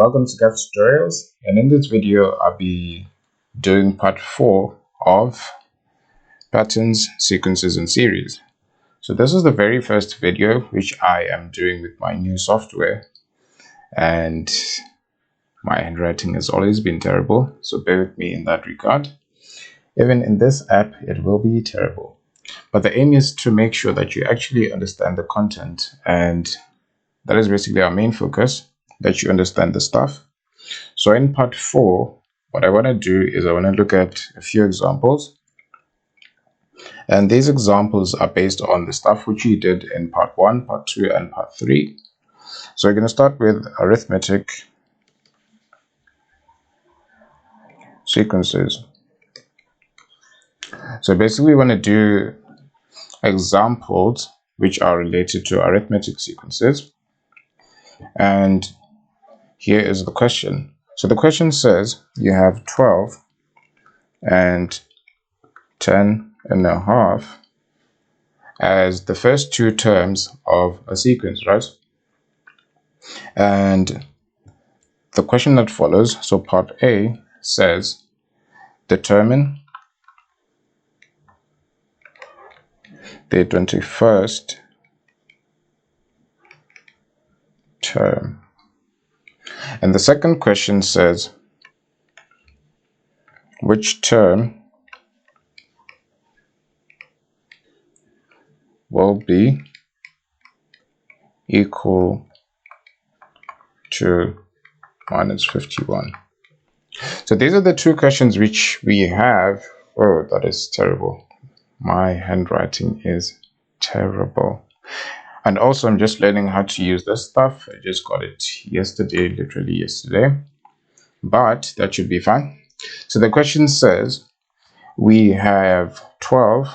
welcome to Khetz Tutorials, and in this video I'll be doing part 4 of patterns, sequences and series. So this is the very first video which I am doing with my new software, and my handwriting has always been terrible, so bear with me in that regard. Even in this app it will be terrible, but the aim is to make sure that you actually understand the content, and that is basically our main focus, that you understand the stuff. So in part 4, what I want to do is I want to look at a few examples, and these examples are based on the stuff which you did in part 1, part 2 and part 3. So we're going to start with arithmetic sequences. So basically we want to do examples which are related to arithmetic sequences, and here is the question. So the question says you have 12 and 10.5 as the first two terms of a sequence, right? And the question that follows, so part A says determine the 21st term. And the second question says which term will be equal to minus 51. So these are the two questions which we have. Oh, that is terrible. My handwriting is terrible. And also I'm just learning how to use this stuff. I just got it yesterday, literally yesterday, but that should be fine. So the question says we have 12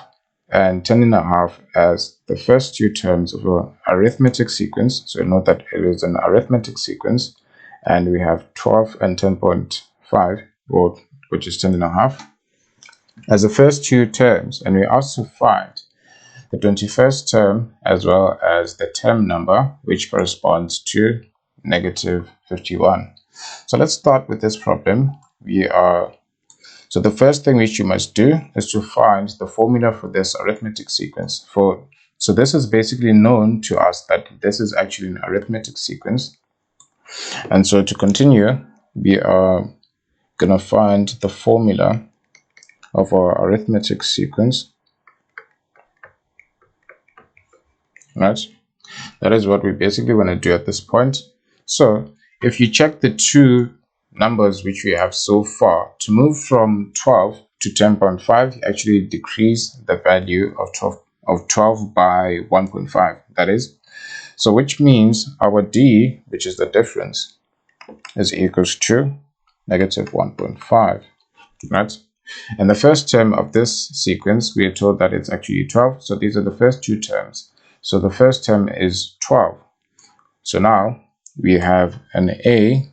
and 10.5 as the first two terms of an arithmetic sequence. So note that it is an arithmetic sequence, and we have 12 and 10.5, which is 10.5, as the first two terms, and we also find the 21st term as well as the term number, which corresponds to negative 51. So let's start with this problem. So the first thing which you must do is to find the formula for this arithmetic sequence. So this is basically known to us that this is actually an arithmetic sequence. And so to continue, we are going to find the formula of our arithmetic sequence. Right? That is what we basically want to do at this point. So if you check the two numbers which we have so far, to move from 12 to 10.5, you actually decrease the value of 12 by 1.5, that is. So which means our D, which is the difference, is equals to negative 1.5, right? And the first term of this sequence, we are told that it's actually 12. So these are the first two terms. So the first term is 12. So now we have an A.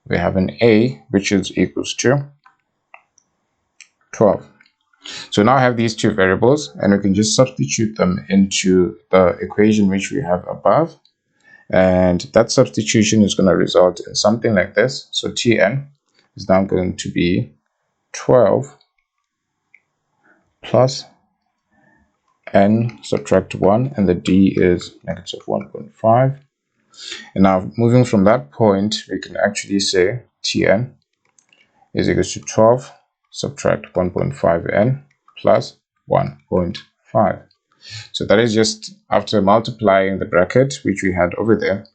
We have an A which is equals to 12. So now I have these two variables, and we can just substitute them into the equation which we have above. And that substitution is going to result in something like this. So Tn is now going to be 12 plus n subtract 1, and the D is negative 1.5. And now moving from that point, we can actually say Tn is equal to 12 subtract 1.5n plus 1.5. So that is just after multiplying the bracket which we had over there,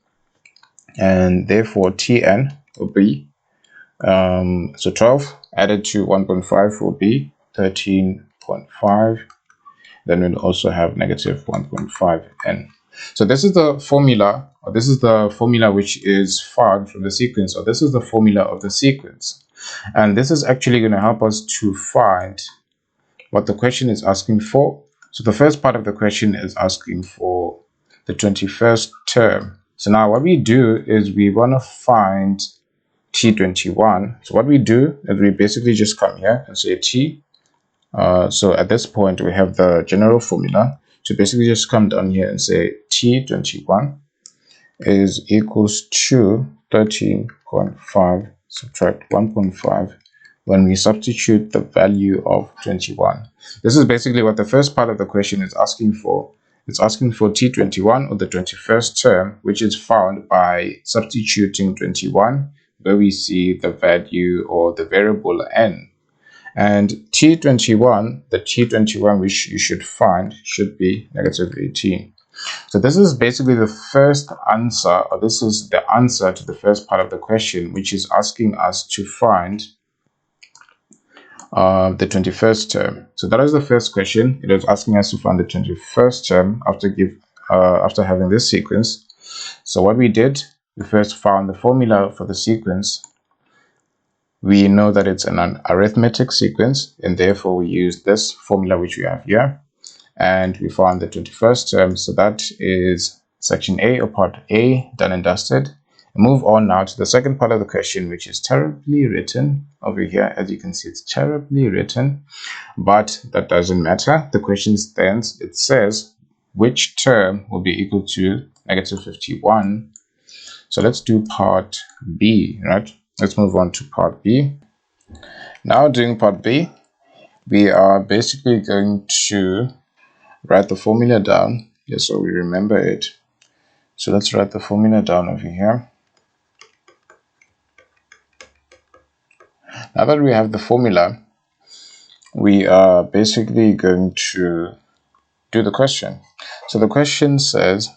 and therefore Tn will be so 12 added to 1.5 will be 13.5. Then we'll also have negative 1.5n. So this is the formula, or this is the formula which is found from the sequence, or this is the formula of the sequence. And this is actually going to help us to find what the question is asking for. So the first part of the question is asking for the 21st term. So now what we do is we want to find T21. So what we do is we basically just come here and say T. So at this point we have the general formula. So basically just come down here and say T21 is equals to 13.5 subtract 1.5 when we substitute the value of 21. This is basically what the first part of the question is asking for. It's asking for T21, or the 21st term, which is found by substituting 21 where we see the value or the variable n. And T21, the T21 which you should find should be negative 18. So this is basically the first answer, or this is the answer to the first part of the question, which is asking us to find the 21st term. So that is the first question. It is asking us to find the 21st term after having this sequence. So what we did, we first found the formula for the sequence. We know that it's an arithmetic sequence, and therefore we use this formula which we have here. And we found the 21st term. So that is section A, or part A, done and dusted. And move on now to the second part of the question, which is terribly written over here. As you can see, it's terribly written, but that doesn't matter. The question stands. It says which term will be equal to negative 51. So let's do part B, right? Let's move on to part B. Now doing part B, we are basically going to write the formula down, just so we remember it. So let's write the formula down over here. Now that we have the formula, we are basically going to do the question. So the question says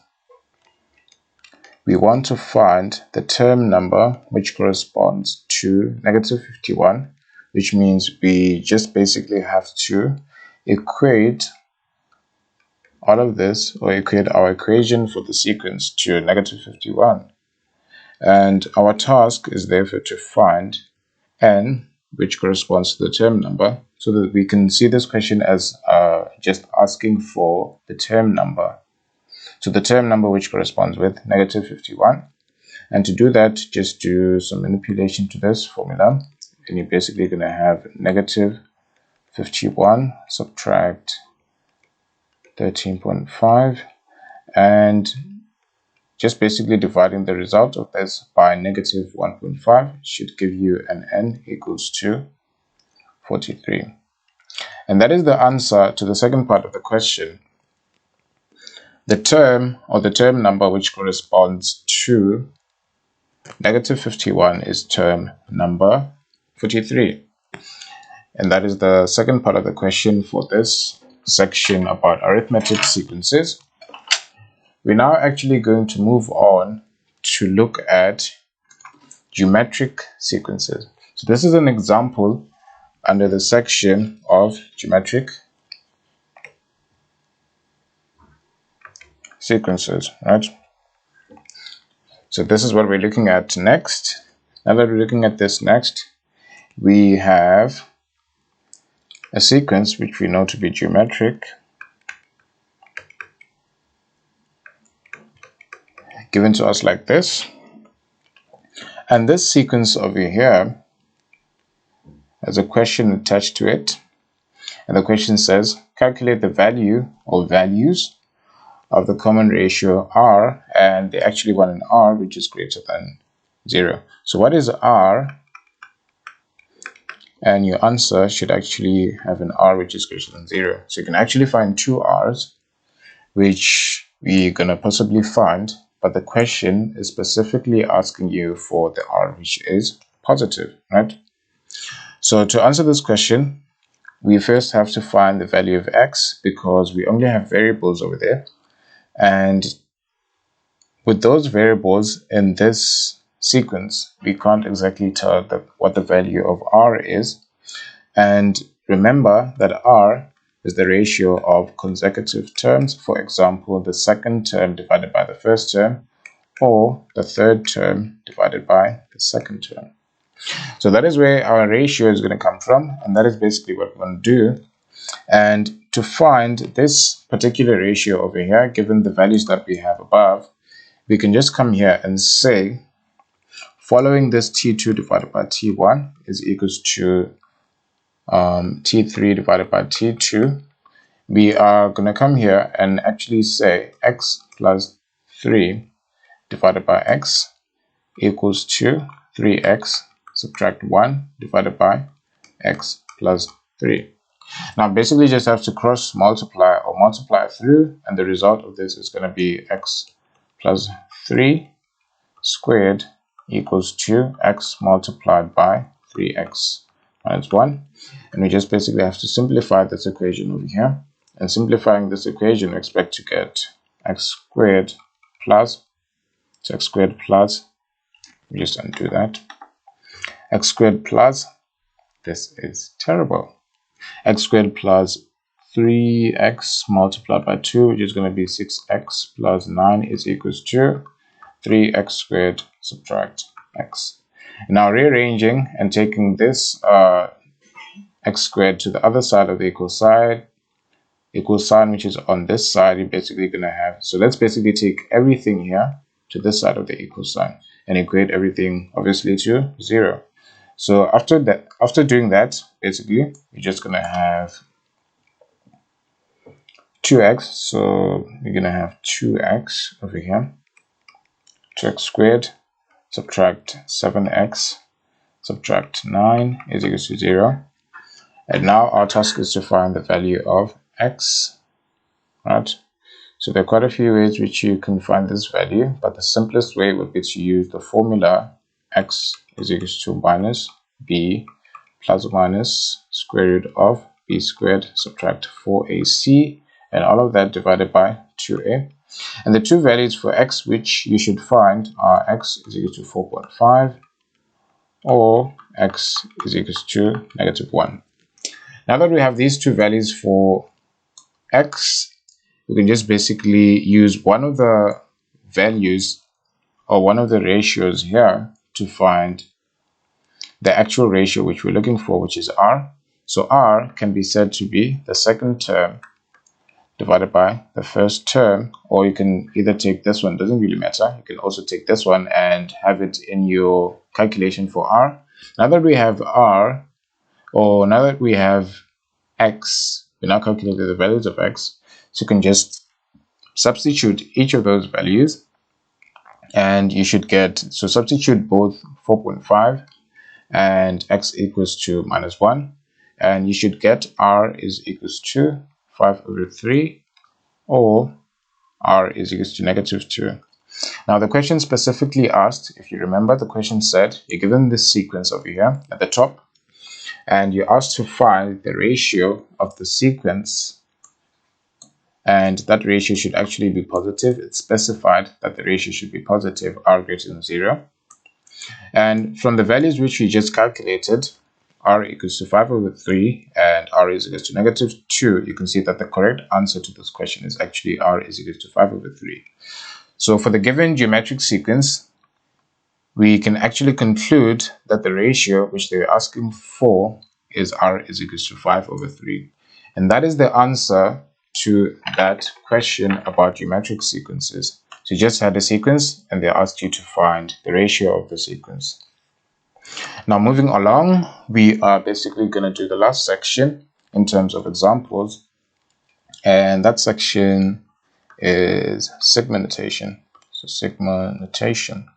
we want to find the term number which corresponds to negative 51, which means we just basically have to equate all of this, or equate our equation for the sequence to negative 51. And our task is therefore to find n, which corresponds to the term number, so that we can see this question as just asking for the term number. So the term number which corresponds with negative 51. And to do that, just do some manipulation to this formula. And you're basically going to have negative 51 subtract 13.5, and just basically dividing the result of this by negative 1.5 should give you an n equals to 43. And that is the answer to the second part of the question. The term, or the term number which corresponds to negative 51 is term number 43. And that is the second part of the question for this section about arithmetic sequences. We're now actually going to move on to look at geometric sequences. So this is an example under the section of geometric sequences, right? So this is what we're looking at next. Now that we're looking at this next, we have a sequence which we know to be geometric, given to us like this. And this sequence over here has a question attached to it. And the question says, calculate the value or values of the common ratio r, and they actually want an r which is greater than 0. So what is r? And your answer should actually have an r which is greater than 0. So you can actually find two r's, which we're going to possibly find, but the question is specifically asking you for the r which is positive, right? So to answer this question, we first have to find the value of x, because we only have variables over there. And with those variables in this sequence, we can't exactly tell what the value of r is. And remember that r is the ratio of consecutive terms. For example, the second term divided by the first term, or the third term divided by the second term. So that is where our ratio is going to come from, and that is basically what we're going to do. And to find this particular ratio over here, given the values that we have above, we can just come here and say, following this t2 divided by t1 is equals to t3 divided by t2. We are going to come here and actually say x plus 3 divided by x equals to 3x subtract 1 divided by x plus 3. Now basically just have to cross multiply or multiply through, and the result of this is going to be x plus 3 squared equals to x multiplied by 3x minus 1. And we just basically have to simplify this equation over here. And simplifying this equation, we expect to get x squared plus, so x squared plus, we just undo that, x squared plus, this is terrible, x squared plus 3x multiplied by 2, which is going to be 6x plus 9 is equals to 3x squared subtract x. Now rearranging and taking this x squared to the other side of the equal sign, which is on this side, you're basically going to have, so let's basically take everything here to this side of the equal sign and equate everything obviously to 0. So after doing that, basically you're just going to have 2x, so we're going to have 2x over here, 2x squared subtract 7x subtract 9 is equal to 0. And now our task is to find the value of x, right? So there are quite a few ways which you can find this value, but the simplest way would be to use the formula x is equal to minus b plus or minus square root of b squared subtract 4ac, and all of that divided by 2a. And the two values for x which you should find are x is equal to 4.5 or x is equal to -1. Now that we have these two values for x, we can just basically use one of the values or one of the ratios here to find the actual ratio which we're looking for, which is r. So r can be said to be the second term divided by the first term, or you can either take this one, doesn't really matter. You can also take this one and have it in your calculation for r. Now that we have r, or now that we have x, we now calculated the values of x, so you can just substitute each of those values and you should get, so substitute both 4.5 and x equals to -1, and you should get r is equals to 5/3 or r is equals to -2. Now the question specifically asked, if you remember, the question said you're given this sequence over here at the top and you're asked to find the ratio of the sequence, and that ratio should actually be positive. It's specified that the ratio should be positive, r greater than 0. And from the values which we just calculated, r equals to 5/3 and r is equals to -2, you can see that the correct answer to this question is actually r is equals to 5/3. So for the given geometric sequence, we can actually conclude that the ratio which they're asking for is r is equals to 5/3. And that is the answer to that question about geometric sequences. So you just had a sequence and they asked you to find the ratio of the sequence. Now moving along, we are basically going to do the last section in terms of examples, and that section is sigma notation. So sigma notation.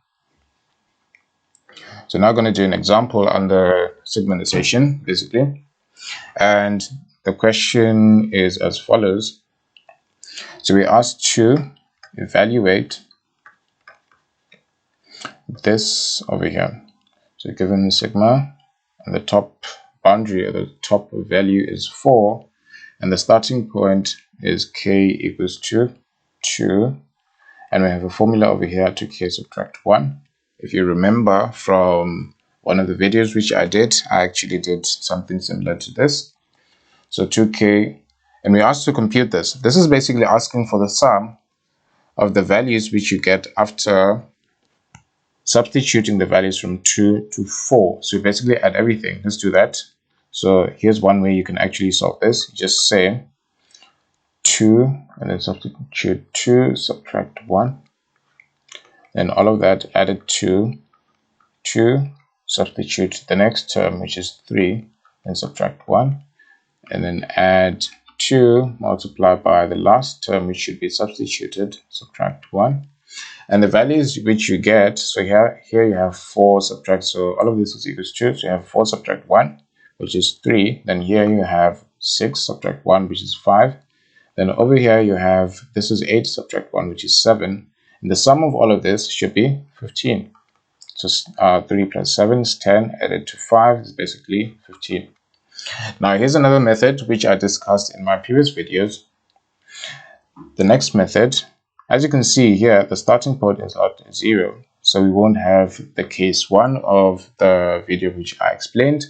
So now I'm going to do an example under sigma notation basically, and the question is as follows. So we asked to evaluate this over here. So given the sigma and the top boundary or the top value is 4 and the starting point is k equals to 2, and we have a formula over here to k subtract 1. If you remember from one of the videos which I did, I actually did something similar to this. So 2k, and we asked to compute this. This is basically asking for the sum of the values which you get after substituting the values from 2 to 4. So you basically add everything. Let's do that. So here's one way you can actually solve this. Just say 2 and then substitute 2, subtract 1. And all of that added to 2, substitute the next term, which is 3, and subtract 1. And then add 2, multiply by the last term, which should be substituted, subtract 1. And the values which you get, so here you have 4 subtract, so all of this is equals 2, so you have 4 subtract 1, which is 3. Then here you have 6 subtract 1, which is 5. Then over here you have, this is 8 subtract 1, which is 7. And the sum of all of this should be 15. So 3 plus 7 is 10, added to 5 is basically 15. Now here's another method which I discussed in my previous videos. The next method, as you can see here, the starting point is at 0. So we won't have the case 1 of the video which I explained.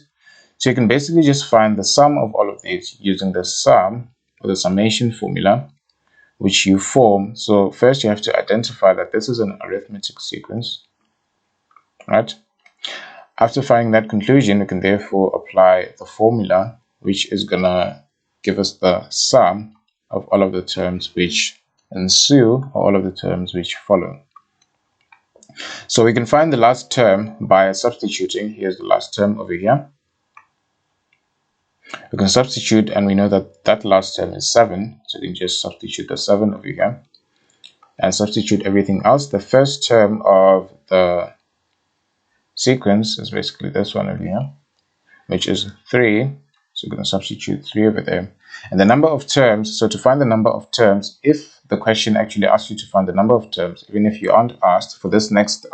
So you can basically just find the sum of all of these using the sum or the summation formula which you form. So first you have to identify that this is an arithmetic sequence, right? After finding that conclusion, we can therefore apply the formula which is gonna give us the sum of all of the terms which ensue or all of the terms which follow. So we can find the last term by substituting. Here's the last term over here. We can substitute, and we know that that last term is 7, so we can just substitute the 7 over here and substitute everything else. The first term of the sequence is basically this one over here, which is 3, so we're going to substitute 3 over there. And the number of terms, so to find the number of terms, if the question actually asks you to find the number of terms, even if you aren't asked for this next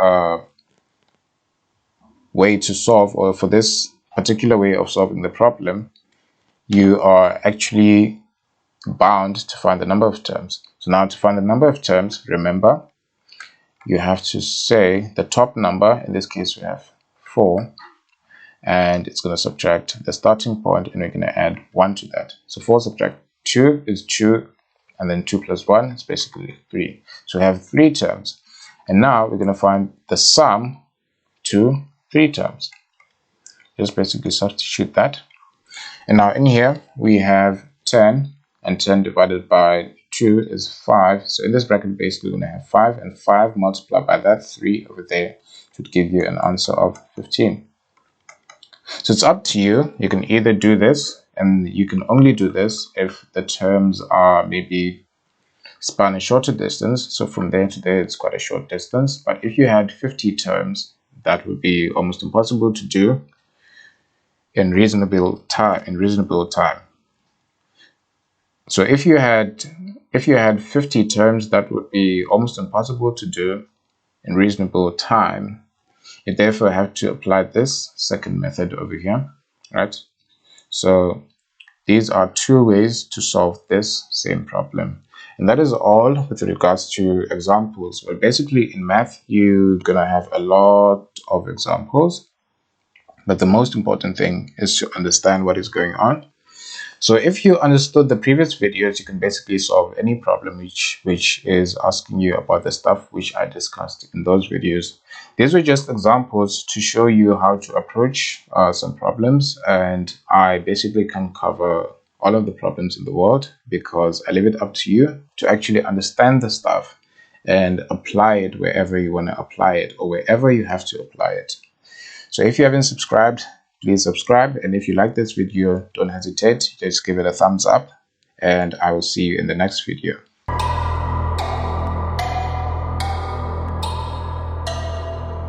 way to solve, or for this particular way of solving the problem, you are actually bound to find the number of terms. So now to find the number of terms, remember, you have to say the top number. In this case, we have 4, and it's going to subtract the starting point, and we're going to add 1 to that. So 4 subtract 2 is 2, and then 2 plus 1 is basically 3. So we have 3 terms. And now we're going to find the sum to 3 terms. Just basically substitute that. And now in here we have 10, and 10 divided by 2 is 5. So in this bracket basically we're going to have 5, and 5 multiplied by that 3 over there should give you an answer of 15. So it's up to you. You can either do this, and you can only do this if the terms are maybe span a shorter distance. So from there to there it's quite a short distance. But if you had 50 terms, that would be almost impossible to do in reasonable time. So if you had 50 terms, that would be almost impossible to do in reasonable time. You therefore have to apply this second method over here, right? So these are 2 ways to solve this same problem. And that is all with regards to examples. Well, basically in math, you're gonna have a lot of examples, but the most important thing is to understand what is going on. So if you understood the previous videos, you can basically solve any problem which is asking you about the stuff which I discussed in those videos. These were just examples to show you how to approach some problems, and I basically can cover all of the problems in the world because I leave it up to you to actually understand the stuff and apply it wherever you want to apply it, or wherever you have to apply it. So if you haven't subscribed, please subscribe, and if you like this video, don't hesitate, just give it a thumbs up, and I will see you in the next video.